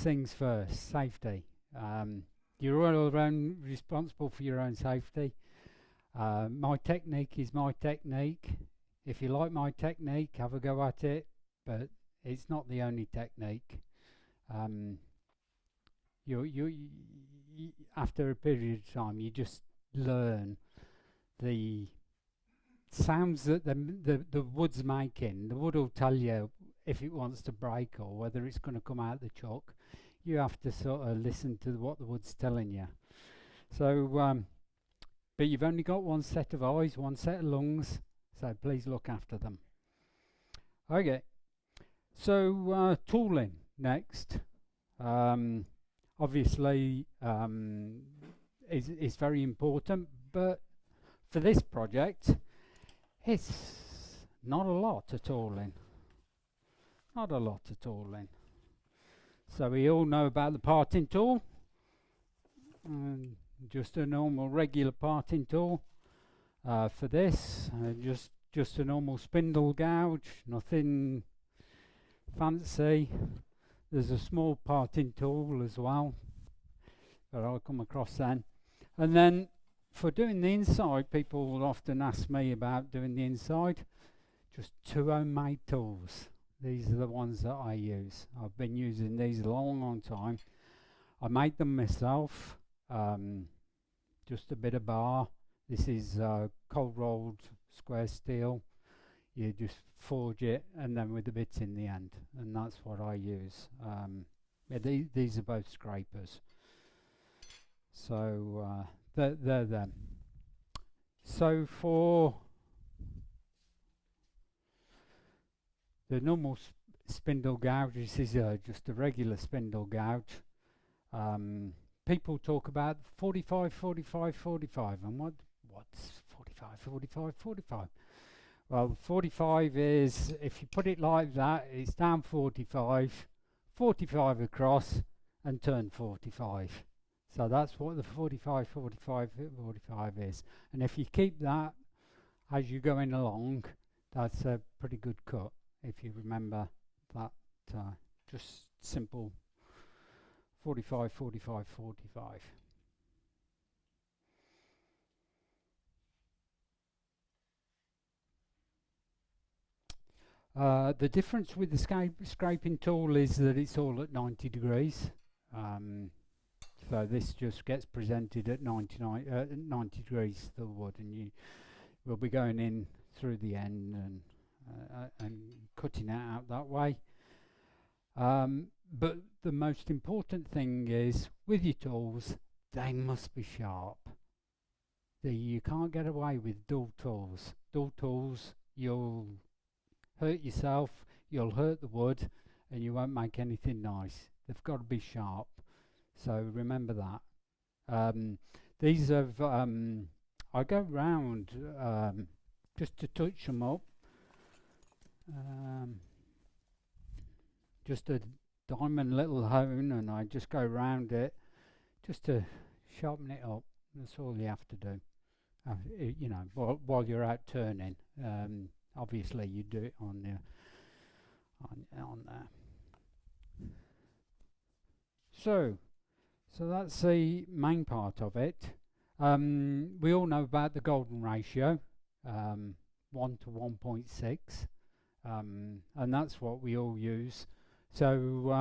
things first, safety. You're all around responsible for your own safety. My technique is my technique. If you like my technique, have a go at it, but it's not the only technique. Um, after a period of time, you just learn the sounds that the wood's making. The wood will tell you if it wants to break or whether it's going to come out the chuck. You have to sort of listen to what the wood's telling you. So, but you've only got one set of eyes, one set of lungs, so please look after them. Okay, so tooling next. Obviously, is very important, but for this project, it's not a lot at all in. Not a lot at all in. So we all know about the parting tool. Just a normal regular parting tool. For this, just a normal spindle gouge, nothing fancy. There's a small parting tool as well that I'll come across then. And then for doing the inside, people will often ask me about doing the inside. Just 2 homemade tools. These are the ones that I use. I've been using these a long time. I made them myself. Just a bit of bar. This is cold rolled square steel. You just forge it and then with the bits in the end, and that's what I use. Yeah, these are both scrapers. So they're them. So for the normal spindle gouge, this is just a regular spindle gouge. People talk about 45, 45, 45, and what's 45, 45, 45? Well, 45 is, if you put it like that, it's down 45, 45 across, and turn 45. So that's what the 45, 45, 45 is. And if you keep that as you're going along, that's a pretty good cut, if you remember that. Just simple 45, 45, 45. The difference with the scraping tool is that it's all at 90 degrees. So this just gets presented at 90 degrees to the wood, and you will be going in through the end and cutting it out that way. But the most important thing is, with your tools, they must be sharp. You can't get away with dull tools. Dull tools, you'll hurt yourself, you'll hurt the wood, and you won't make anything nice. They've got to be sharp. So remember that. These have, I go round just to touch them up. Just a diamond little hone, and I just go round it just to sharpen it up. That's all you have to do. You know, while you're out turning. Obviously, you do it on there. So that's the main part of it. We all know about the golden ratio, 1 to 1.6, and that's what we all use. So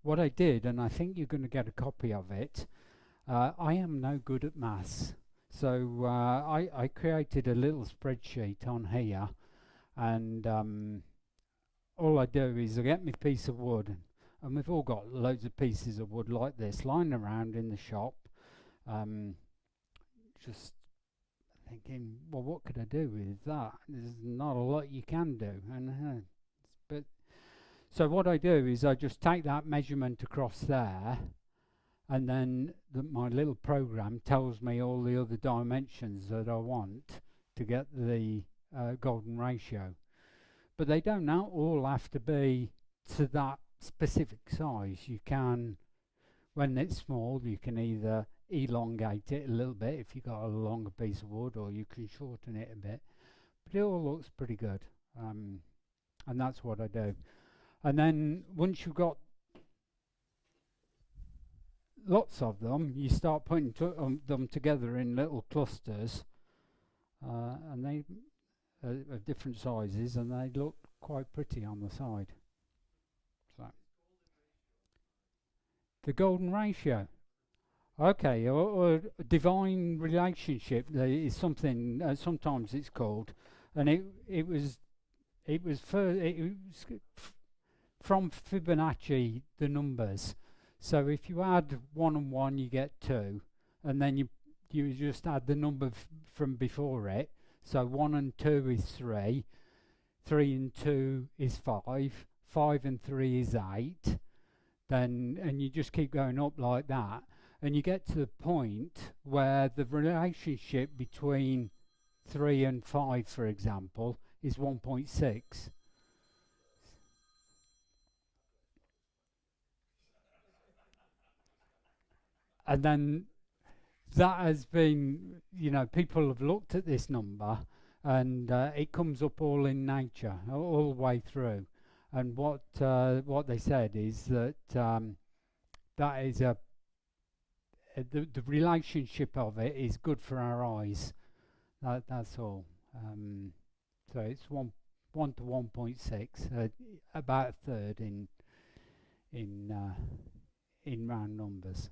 what I did, and I think you're going to get a copy of it, I am no good at maths. So I created a little spreadsheet on here, and all I do is I get my piece of wood, and we've all got loads of pieces of wood like this lying around in the shop. Just thinking, well, what could I do with that? There's not a lot you can do, and but so what I do is I just take that measurement across there, and then my little program tells me all the other dimensions that I want to get the golden ratio. But they don't all have to be to that specific size. You can, when it's small, you can either elongate it a little bit if you've got a longer piece of wood, or you can shorten it a bit. But it all looks pretty good, and that's what I do. And then once you've got lots of them, you start putting them together in little clusters, and they of different sizes, and they look quite pretty on the side. So the golden ratio. Okay, or divine relationship is something. Sometimes it's called, and it was from Fibonacci the numbers. So if you add 1 and 1, you get 2, and then you just add the number from before it. So 1 and 2 is 3, 3 and 2 is 5, 5 and 3 is 8. Then and you just keep going up like that, and you get to the point where the relationship between 3 and 5, for example, is 1.6. And then that has been, people have looked at this number, and it comes up all in nature, all the way through. And what they said is that that is the relationship of it is good for our eyes. That's all. So it's one to 1.6, about a third in uh, in round numbers.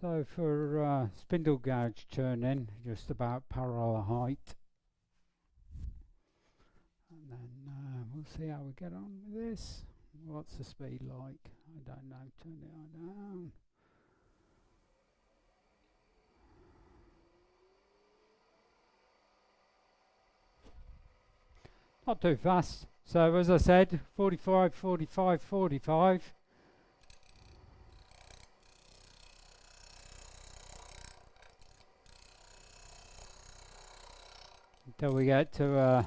So for spindle gouge turning, just about parallel height, and then we'll see how we get on with this. What's the speed like? I don't know. Turn it on down. Not too fast. So as I said, 45, 45, 45. Until we get to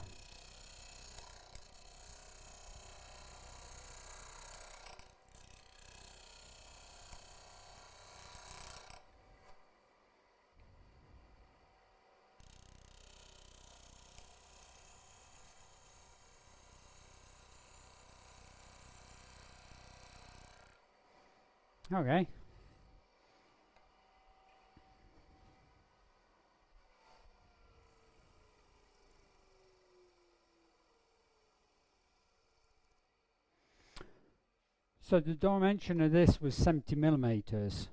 okay. So the dimension of this was 70 millimeters.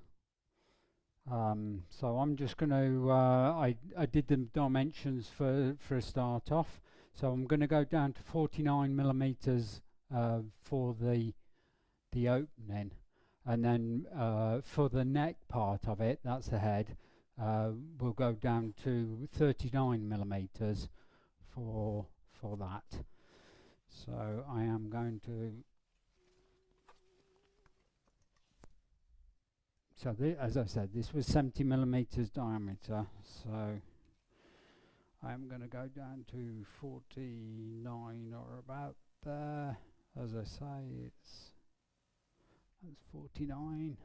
So I'm just going to, I did the dimensions for a start off. So I'm going to go down to 49 millimeters for the opening. And then for the neck part of it, that's the head, we'll go down to 39 millimeters for that. So I am going to, so as I said, this was 70 millimeters diameter, so I'm going to go down to 49 or about there. As I say, that's 49.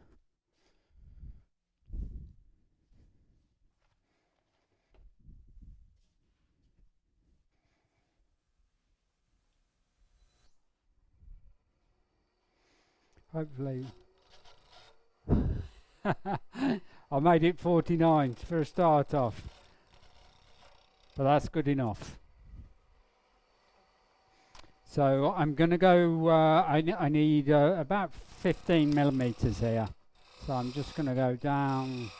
Hopefully I made it 49 for a start off, but that's good enough. So I'm going to go, I need about 15 millimeters here. So I'm just going to go down.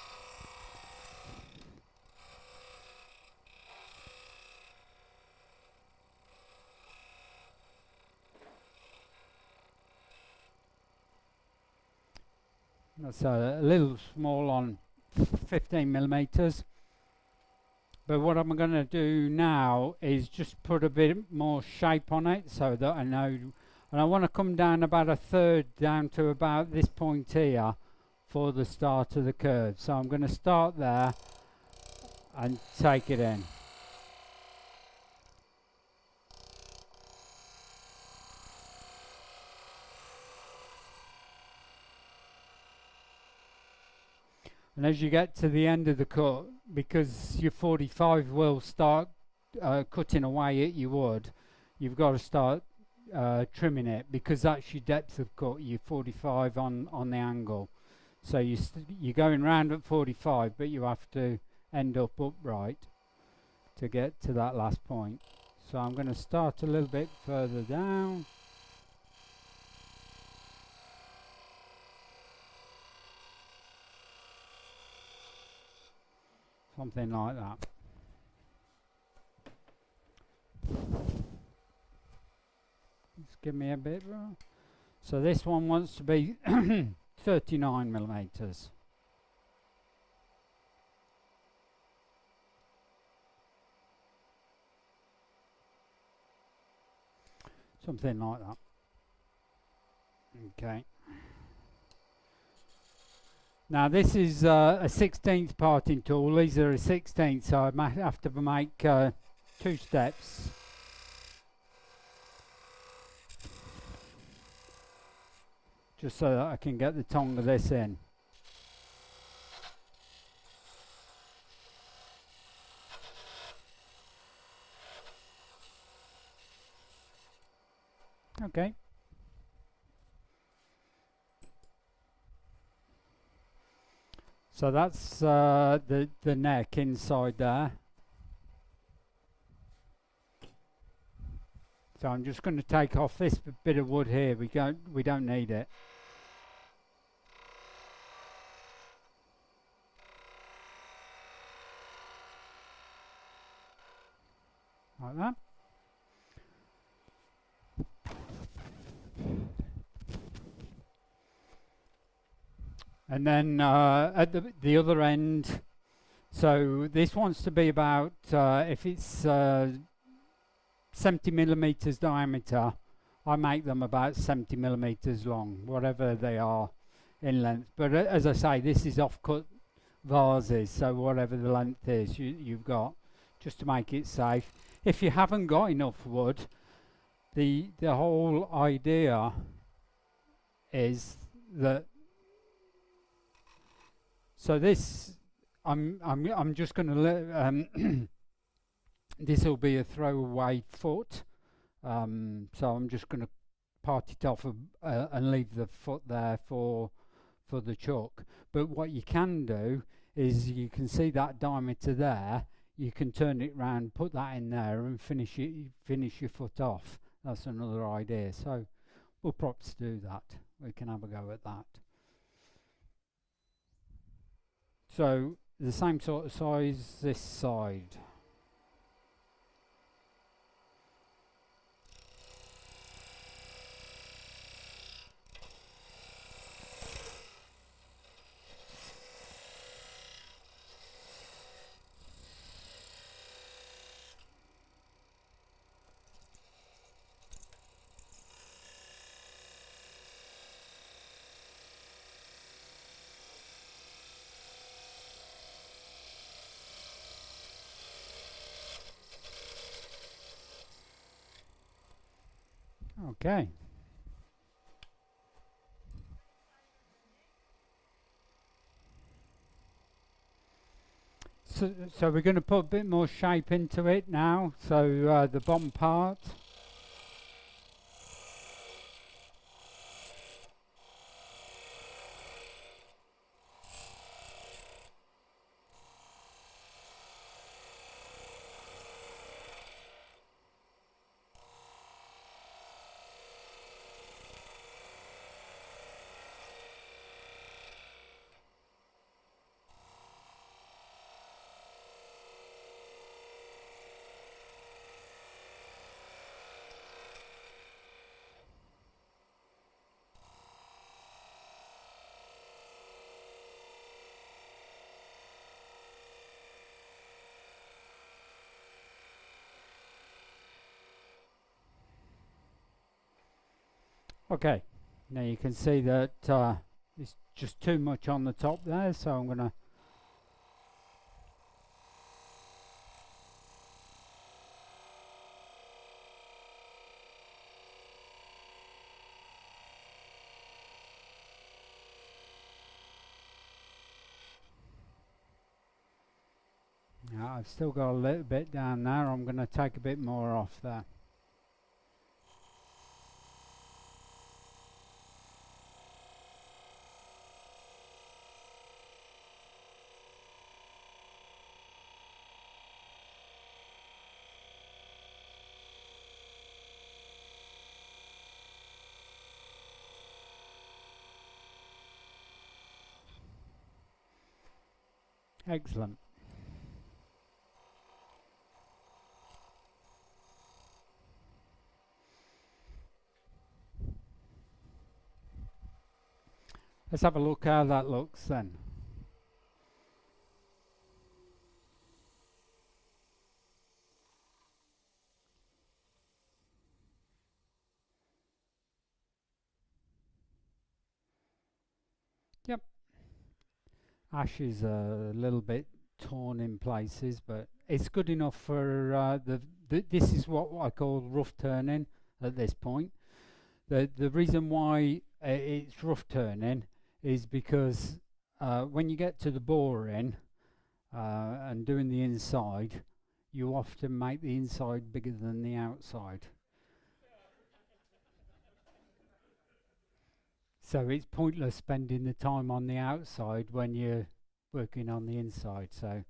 That's a little small on 15 millimeters. But what I'm going to do now is just put a bit more shape on it so that I know, and I want to come down about a third down to about this point here for the start of the curve. So I'm going to start there and take it in. And as you get to the end of the cut, because your 45 will start cutting away at your wood, you've got to start trimming it, because that's your depth of cut, your 45 on the angle. So you're going round at 45, but you have to end up upright to get to that last point. So I'm going to start a little bit further down. Something like that. Just give me a bit more. So this one wants to be 39 millimeters. Something like that. Okay. Now this is a 16th parting tool. These are a 16th, so I might have to make 2 steps. Just so that I can get the tongue of this in. Okay. So that's the neck inside there. So I'm just going to take off this bit of wood here. We don't need it. Like that. And then at the other end, so this wants to be about, if it's 70 millimeters diameter, I make them about 70 millimeters long, whatever they are in length. But as I say, this is off-cut vases, so whatever the length is you've got, just to make it safe. If you haven't got enough wood, the whole idea is that, so this I'm just going to let this will be a throwaway foot, so I'm just going to part it off and leave the foot there for the chuck. But what you can do is, you can see that diameter there, you can turn it round, put that in there and finish your foot off. That's another idea. So we'll perhaps do that. We can have a go at that. So the same sort of size this side. Okay. So we're going to put a bit more shape into it now. So the bottom part. Okay, now you can see that it's just too much on the top there, so I'm going to I've still got a little bit down there. I'm going to take a bit more off there. Excellent. Let's have a look how that looks then. Yep. Ash is a little bit torn in places, but it's good enough for this is what I call rough turning at this point. The reason why it's rough turning is because when you get to the boring and doing the inside, you often make the inside bigger than the outside. So it's pointless spending the time on the outside when you're working on the inside. So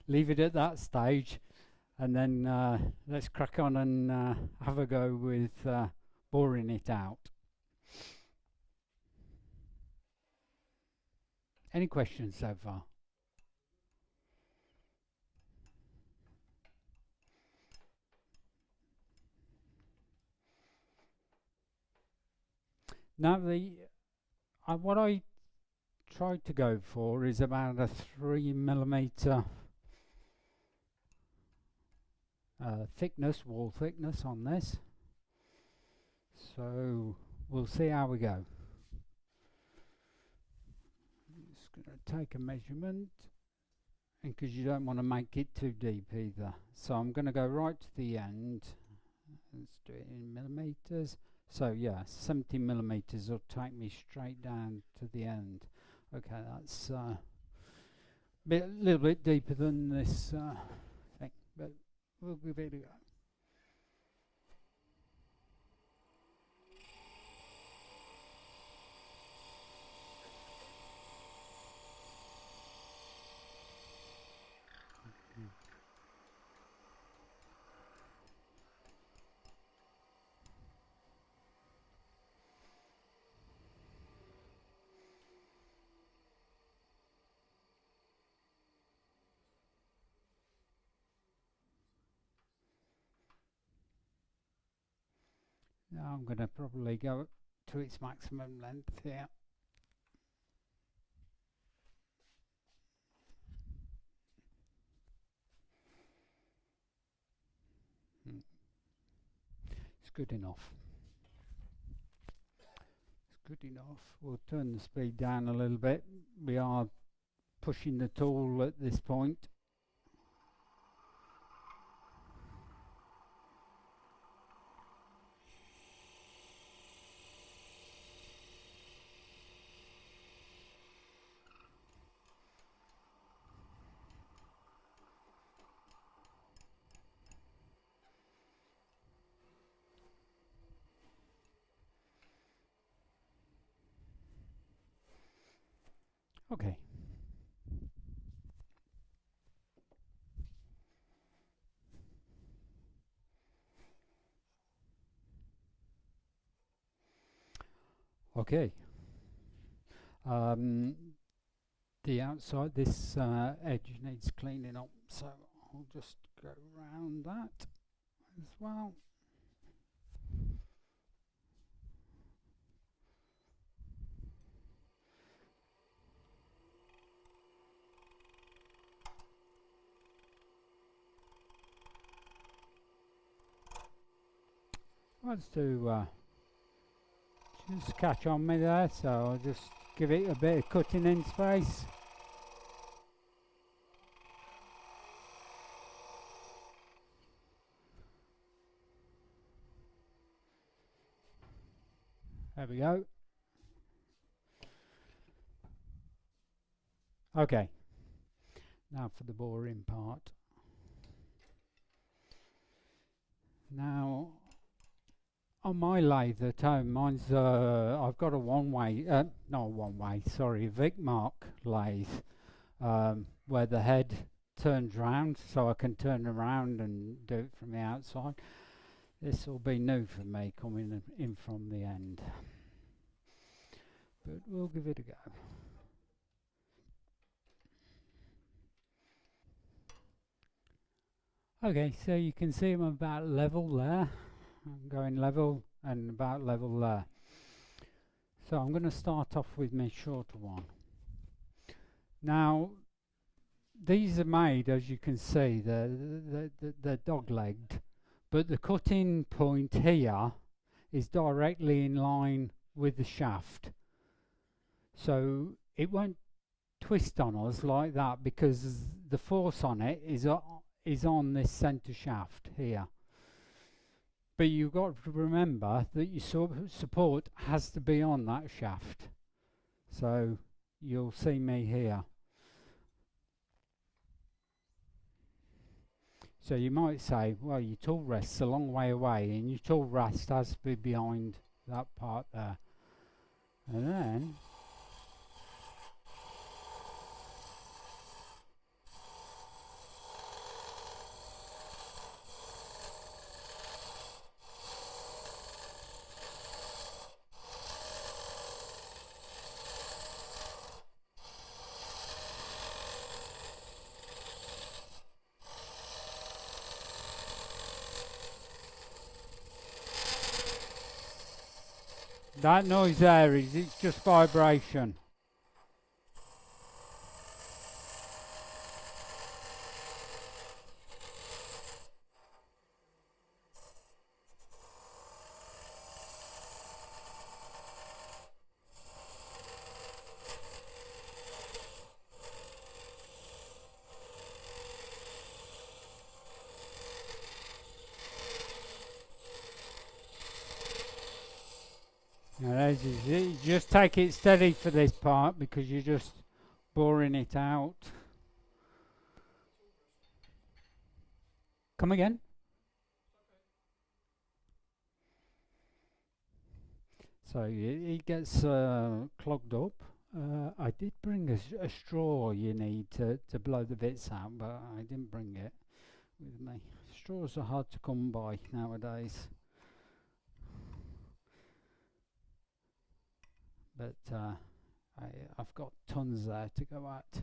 leave it at that stage, and then let's crack on and have a go with boring it out. Any questions so far? Now what I tried to go for is about a 3mm thickness, wall thickness on this. So we'll see how we go. Just going to take a measurement, because you don't want to make it too deep either. So I'm going to go right to the end. Let's do it in millimeters. So yeah, 70mm will take me straight down to the end. Okay, that's a little bit deeper than this thing, but we'll give it a go. Now I'm going to probably go to its maximum length here. It's good enough. It's good enough. We'll turn the speed down a little bit. We are pushing the tool at this point. Okay. Okay. The outside, this edge needs cleaning up, so I'll just go around that as well. Wants to just catch on me there, so I'll just give it a bit of cutting in space. There we go. Okay, now for the boring part. Now, on my lathe at home, mine's I've got a one-way, not one-way, sorry, Vic Mark lathe, where the head turns round, so I can turn around and do it from the outside. This will be new for me coming in from the end, but we'll give it a go. Okay, so you can see I'm about level there. I'm going level and about level there. So I'm going to start off with my shorter one. Now, these are made, as you can see, they're dog-legged, but the cutting point here is directly in line with the shaft. So it won't twist on us like that because the force on it is on this centre shaft here. But you've got to remember that your support has to be on that shaft. So you'll see me here. So you might say, well, your tool rest's a long way away, and your tool rest has to be behind that part there. And then that noise there it's just vibration. Now, you just take it steady for this part because you're just boring it out. Come again? So it gets clogged up. I did bring a straw you need to blow the bits out, but I didn't bring it with me. Straws are hard to come by nowadays. But I've got tons there to go at.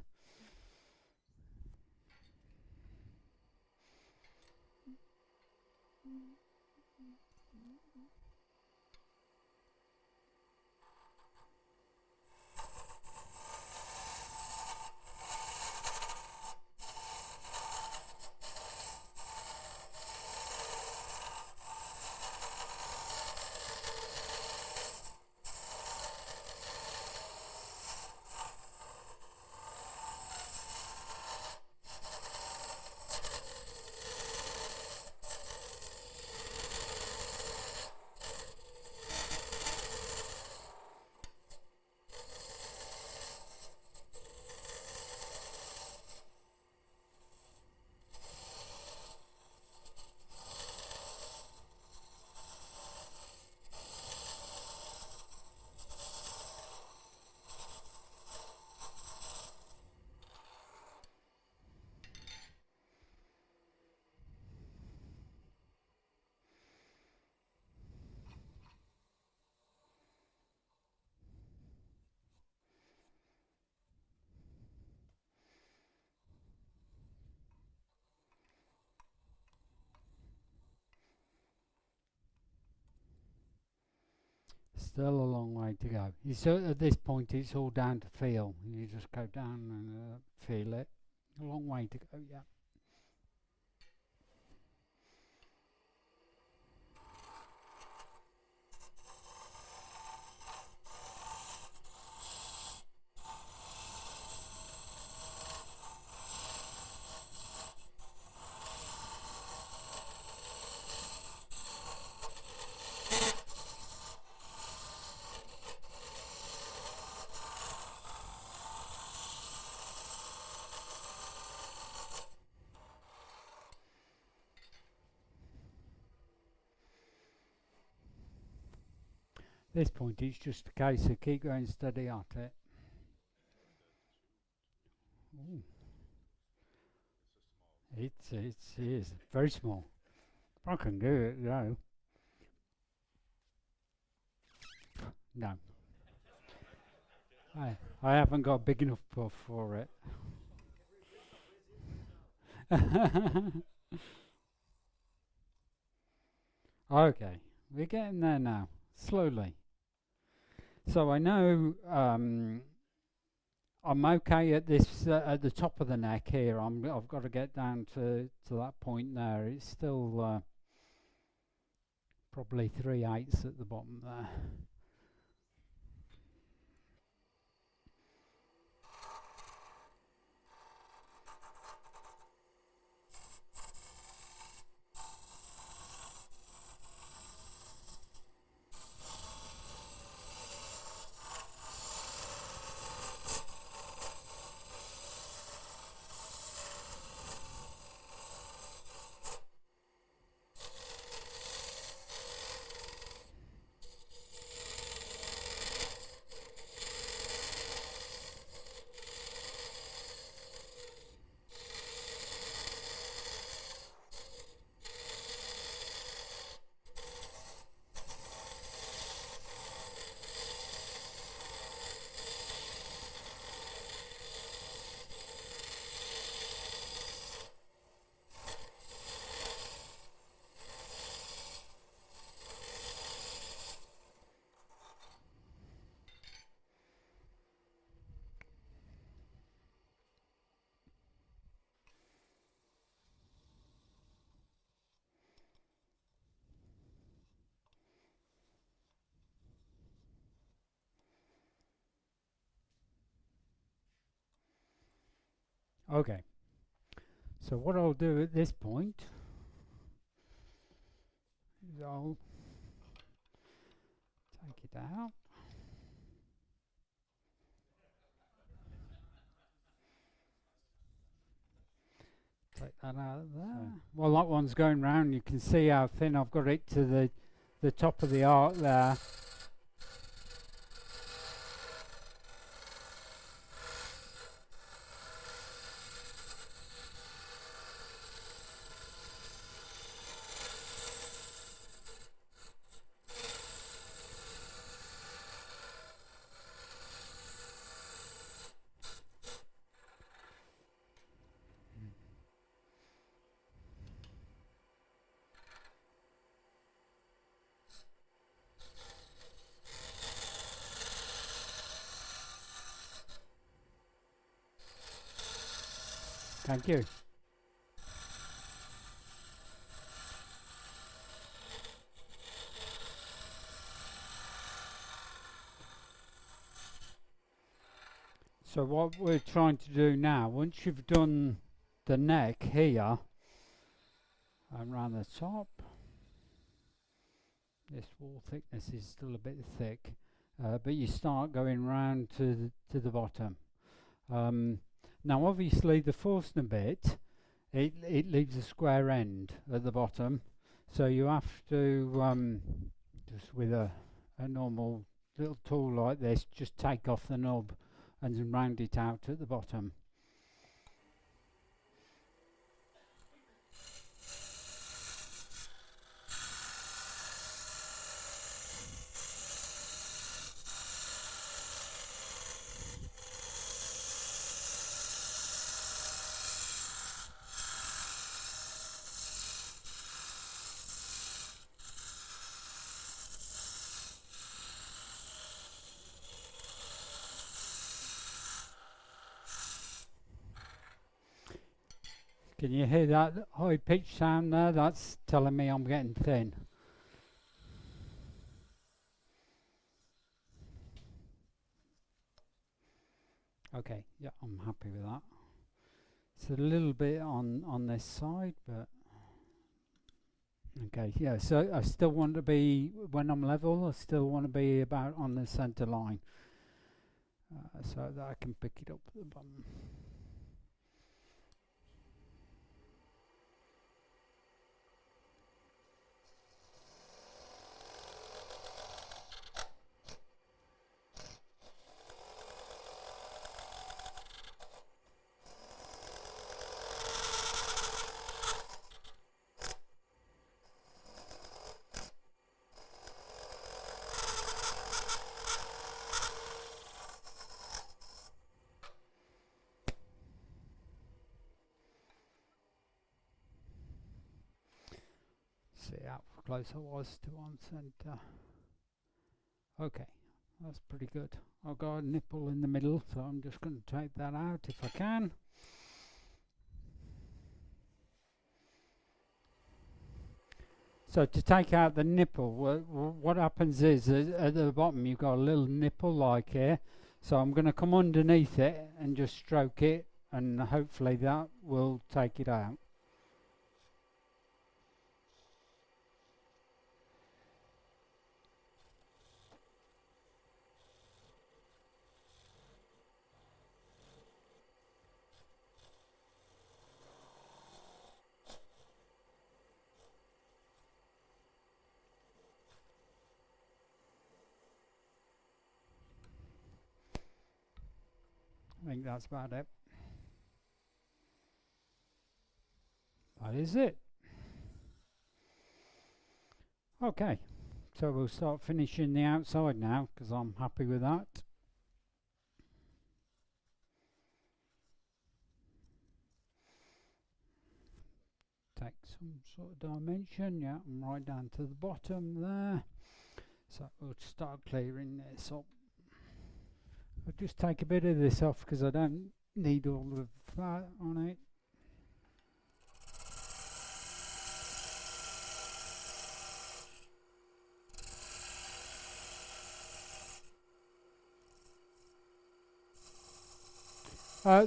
Still a long way to go. At this point, it's all down to feel. You just go down and feel it. A long way to go, yeah. this point it's just a case of keep going steady at it. Ooh. It is very small. I can do it, no. No. I haven't got a big enough puff for it. Okay, we're getting there now, slowly. So I know I'm okay at this at the top of the neck here. I've got to get down to that point there. It's still probably 3/8 at the bottom there. Okay, so what I'll do at this point is I'll take it out. Take that out of there. While that one's going round, you can see how thin I've got it to the top of the arc there. Thank you. So what we're trying to do now, once you've done the neck here and around the top, this wall thickness is still a bit thick, but you start going round to the bottom. Now obviously the Forstner bit, it leaves a square end at the bottom, so you have to just with a normal little tool like this, just take off the knob and round it out at the bottom. Can you hear that high pitch sound there? That's telling me I'm getting thin. Okay, yeah, I'm happy with that. It's a little bit on this side, but okay, yeah, so I still want to be, when I'm level, I still want to be about on the center line, so that I can pick it up at the bottom. See how close I was to on centre. Okay, that's pretty good. I've got a nipple in the middle, so I'm just going to take that out if I can. So to take out the nipple, what happens is at the bottom you've got a little nipple like here. So I'm going to come underneath it and just stroke it, and hopefully that will take it out. I think that's about it. That is it. Okay, so we'll start finishing the outside now because I'm happy with that. Take some sort of dimension, yeah, and right down to the bottom there. So we'll start clearing this up. I'll just take a bit of this off because I don't need all of that on it.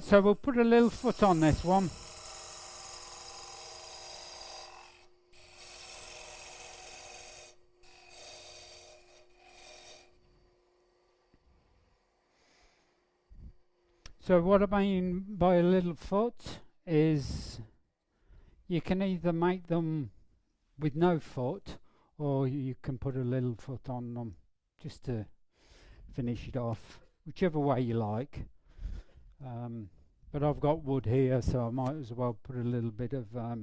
So we'll put a little foot on this one. So what I mean by a little foot is you can either make them with no foot, or you can put a little foot on them just to finish it off, whichever way you like. But I've got wood here, so I might as well put a little bit of a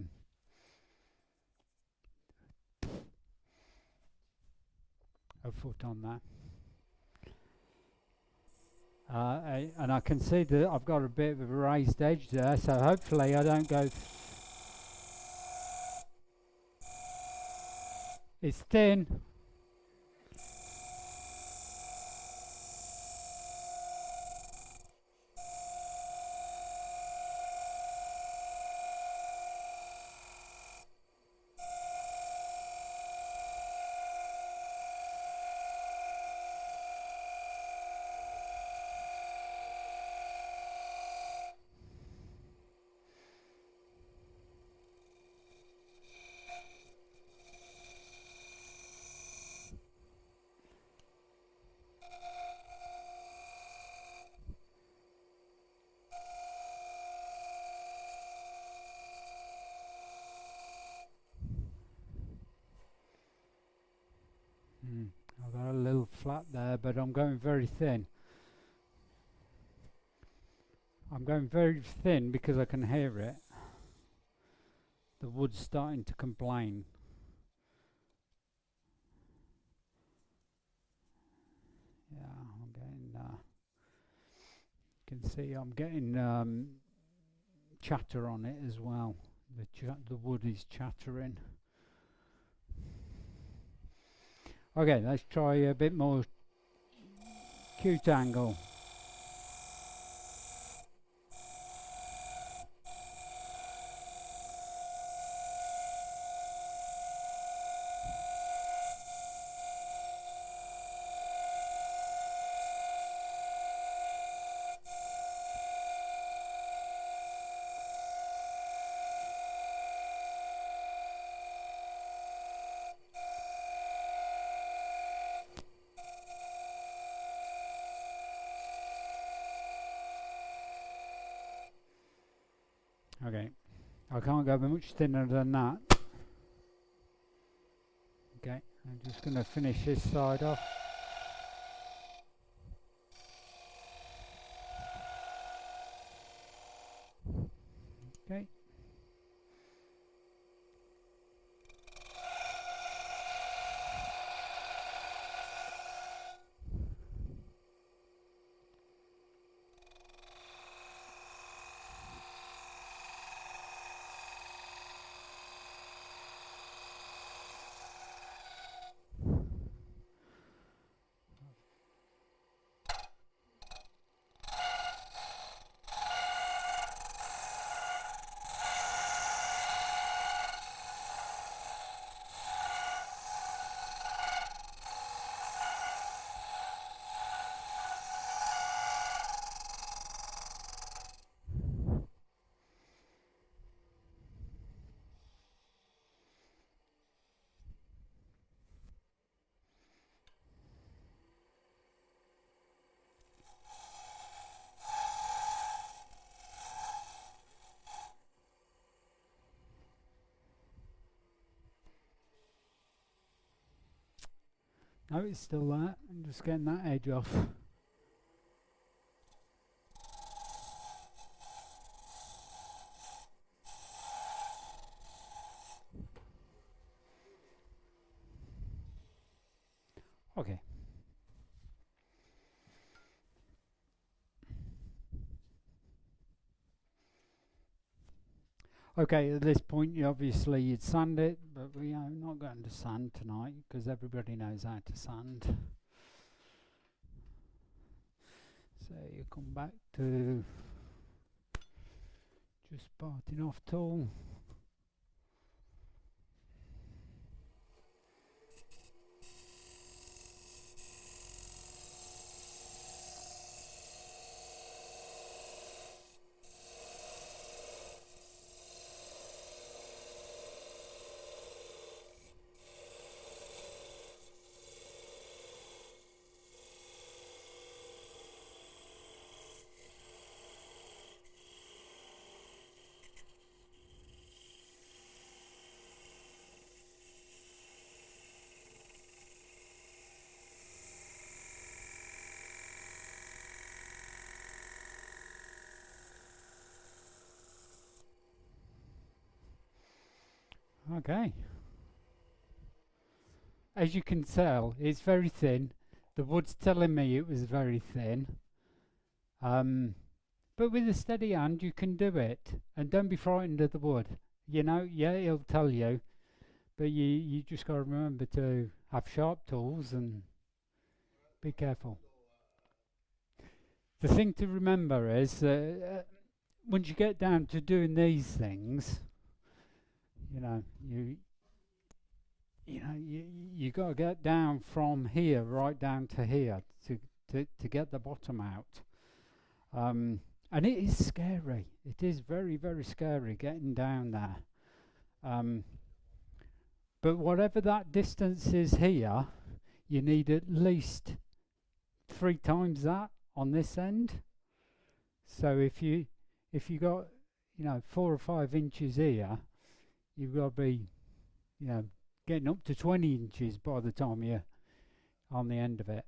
foot on that. And I can see that I've got a bit of a raised edge there, so hopefully I don't go. It's thin. I've got a little flat there, but I'm going very thin. I'm going very thin because I can hear it. The wood's starting to complain. Yeah, I'm getting. You can see I'm getting chatter on it as well. The wood is chattering. Okay, let's try a bit more acute angle. Okay, I can't go much thinner than that. Okay, I'm just going to finish this side off. Okay. No, it's still there. I'm just getting that edge off. Okay. Okay, at this point, obviously you'd sand it, but we are not going to sand tonight because everybody knows how to sand. So you come back to just parting off tool. Okay. As you can tell, it's very thin. The wood's telling me it was very thin. But with a steady hand, you can do it. And don't be frightened of the wood. You know, yeah, he'll tell you. But you just got to remember to have sharp tools and be careful. The thing to remember is once you get down to doing these things, you know, you got to get down from here right down to here to get the bottom out. And it is scary. It is very, very scary getting down there. But whatever that distance is here, you need at least 3 times that on this end. So if you got 4 or 5 inches here, you've got to be getting up to 20 inches by the time you're on the end of it.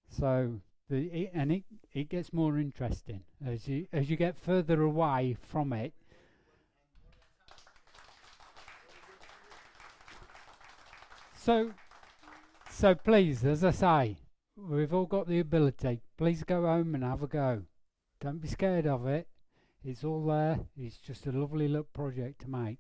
So it gets more interesting as you get further away from it. So please, as I say, we've all got the ability. Please go home and have a go. Don't be scared of it. It's all there. It's just a lovely little project to make.